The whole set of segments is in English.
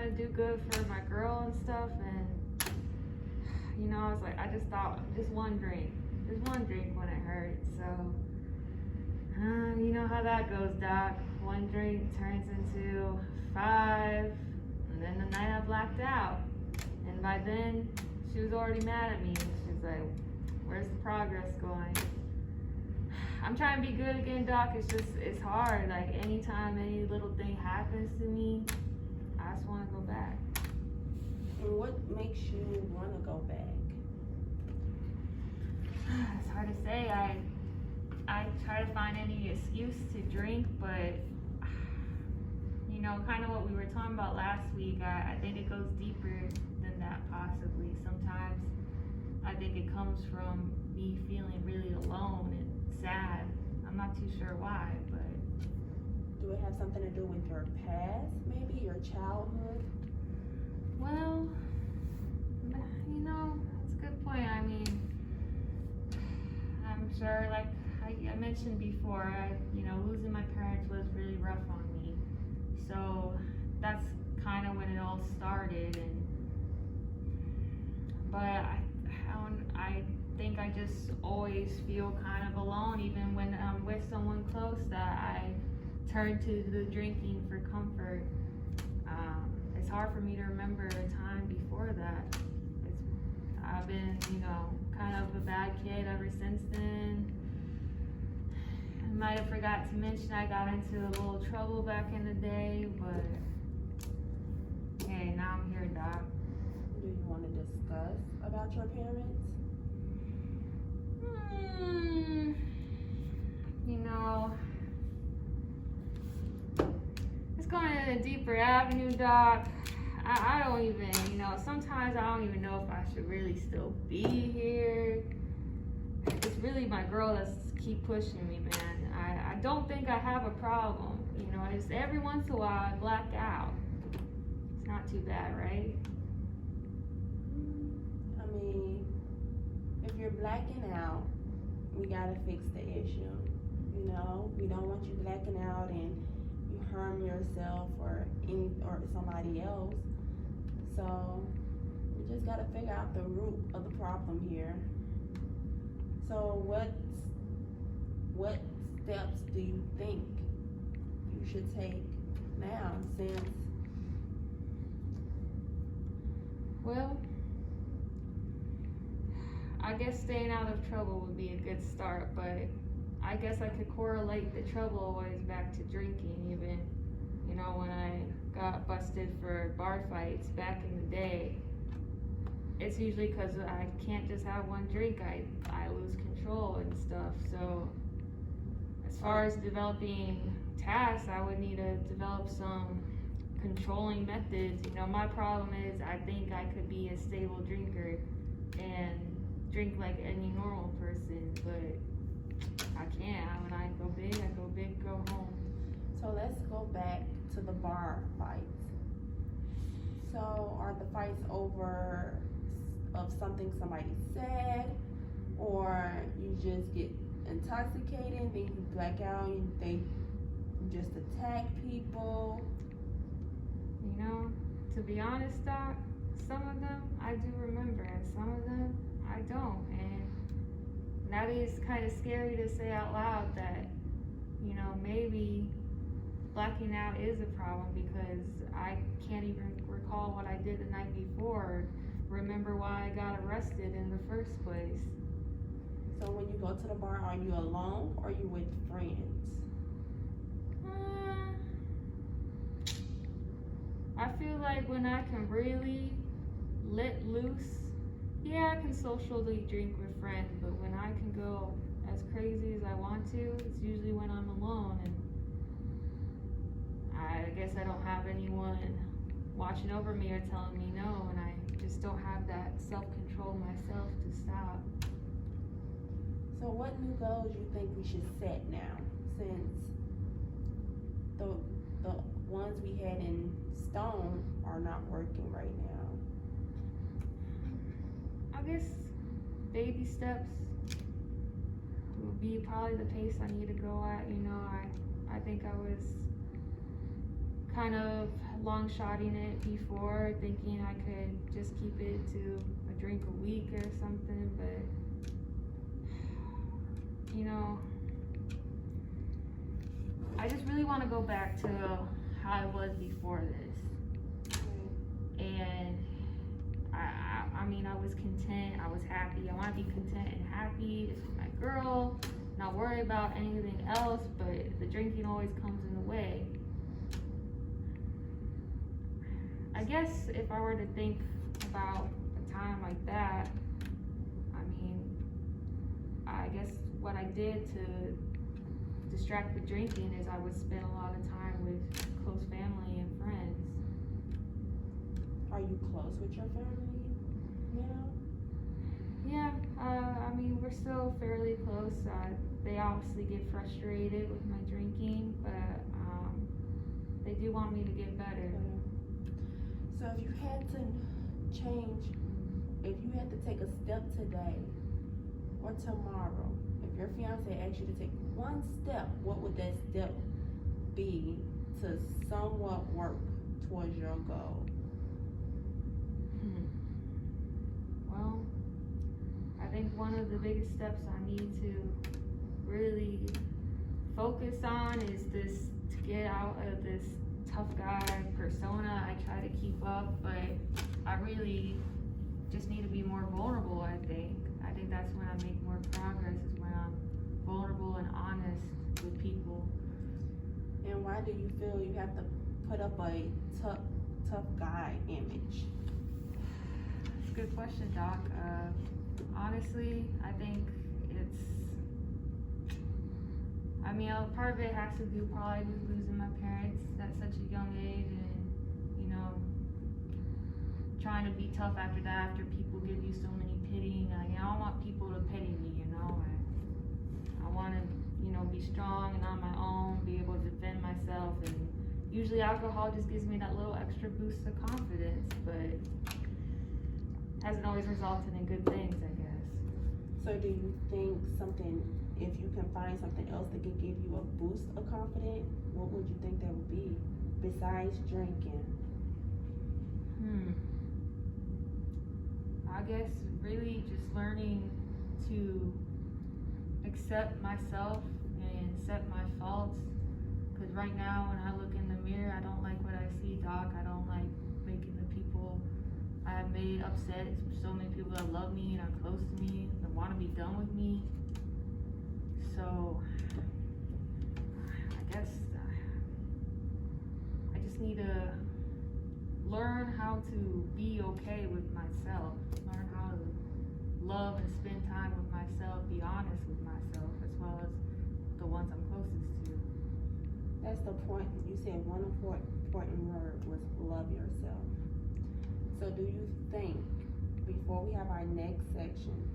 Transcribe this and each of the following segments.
to do good for my girl and stuff, and you know, I was like, I just thought just one drink wouldn't hurt. So, you know how that goes, Doc. One drink turns into 5, and then the night I blacked out, and by then she was already mad at me. She's like, "Where's the progress going?" I'm trying to be good again, Doc. It's hard. Like, anytime any little thing happens to me, I just want to go back. And what makes you want to go back? It's hard to say. I try to find any excuse to drink, but you know, kind of what we were talking about last week, I think it goes deeper than that possibly. Sometimes I think it comes from me feeling really alone and sad. I'm not too sure why, but Do it have something to do with your past, maybe your childhood? well, you know, that's a good point. I mean, I'm sure, like I mentioned before, you know, losing my parents was really rough on me. So that's kind of when it all started. But I think I just always feel kind of alone, even when I'm with someone close, that I turn to the drinking for comfort. It's hard for me to remember a time before that. I've been, you know, kind of a bad kid ever since then. I might have forgot to mention I got into a little trouble back in the day, but hey, now I'm here, Doc. Do you want to discuss about your parents? You know, it's going in a deeper avenue, Doc. I don't even, you know, sometimes I don't even know if I should really still be here. It's really my girl that's keep pushing me, man. I don't think I have a problem. You know, it's every once in a while I black out. It's not too bad, right? I mean, if you're blacking out, we gotta fix the issue. You know, we don't want you blacking out and you harm yourself or somebody else. So we just gotta figure out the root of the problem here. So what steps do you think you should take now, since Well, I guess staying out of trouble would be a good start, but I guess I could correlate the trouble always back to drinking. Even, you know, when I got busted for bar fights back in the day, it's usually because I can't just have one drink. I lose control and stuff. So as far as developing tasks, I would need to develop some controlling methods. You know, my problem is I think I could be a stable drinker and drink like any normal person, but I can't. When I go big, go home. So let's go back to the bar fights. So are the fights over of something somebody said, or you just get intoxicated, then you black out, they just attack people? You know, to be honest, Doc, some of them I do remember, and some of them I don't. And that is kind of scary to say out loud that, you know, maybe blacking out is a problem, because I can't even recall what I did the night before, or remember why I got arrested in the first place. So when you go to the bar, are you alone or are you with friends? I feel like when I can really let loose, yeah, I can socially drink with friends, but when I can go as crazy as I want to, it's usually when I'm alone, and I guess I don't have anyone watching over me or telling me no, and I just don't have that self-control myself to stop. So what new goals you think we should set now, since the ones we had in stone are not working right now? I guess baby steps would be probably the pace I need to go at. You know, I think I was kind of long shotting it before, thinking I could just keep it to a drink a week or something, but you know, I just really want to go back to how I was before this. And I mean, I was content, I was happy. I want to be content and happy. This is my girl, not worry about anything else, but the drinking always comes in the way. I guess if I were to think about a time like that, I mean, I guess what I did to distract the drinking is I would spend a lot of time with close family and friends. Are you close with your family now? Yeah, I mean, we're still fairly close. They obviously get frustrated with my drinking, but they do want me to get better. So if you had to change, if you had to take a step today or tomorrow, if your fiance asked you to take one step, what would that step be to somewhat work towards your goal? Well, I think one of the biggest steps I need to really focus on is to get out of this tough guy persona I try to keep up, but I really just need to be more vulnerable. I think that's when I make more progress, is when I'm vulnerable and honest with people. And why do you feel you have to put up a tough guy image? That's a good question, Doc. Honestly, I think I mean, a part of it has to do probably with losing my parents at such a young age, and you know, trying to be tough after that, after people give you so many pitying. I don't want people to pity me, you know. I want to, you know, be strong and on my own, be able to defend myself, and usually alcohol just gives me that little extra boost of confidence, but hasn't always resulted in good things, I guess. So do you think if you can find something else that could give you a boost of confidence, what would you think that would be besides drinking? I guess really just learning to accept myself and accept my faults. Because right now when I look in the mirror, I don't like what I see, Doc. I don't like making the people I have made upset. So many people that love me and are close to me that want to be done with me. So I guess I just need to learn how to be okay with myself, learn how to love and spend time with myself, be honest with myself, as well as the ones I'm closest to. That's the point. You said one important word was love yourself. So do you think before we have our next section,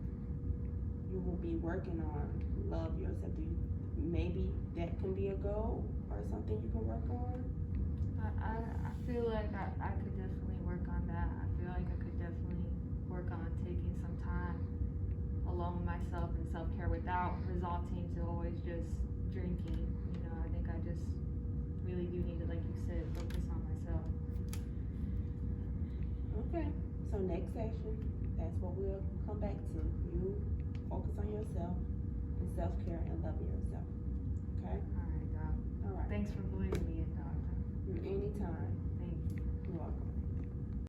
you will be working on love yourself? Maybe that can be a goal or something you can work on? I feel like I could definitely work on that. I feel like I could definitely work on taking some time alone with myself and self-care without resorting to always just drinking. You know, I think I just really do need to, like you said, focus on myself. Okay, so next section, that's what we'll come back to. You focus on yourself and self-care and loving yourself. Okay? All right, Doc. All right. Thanks for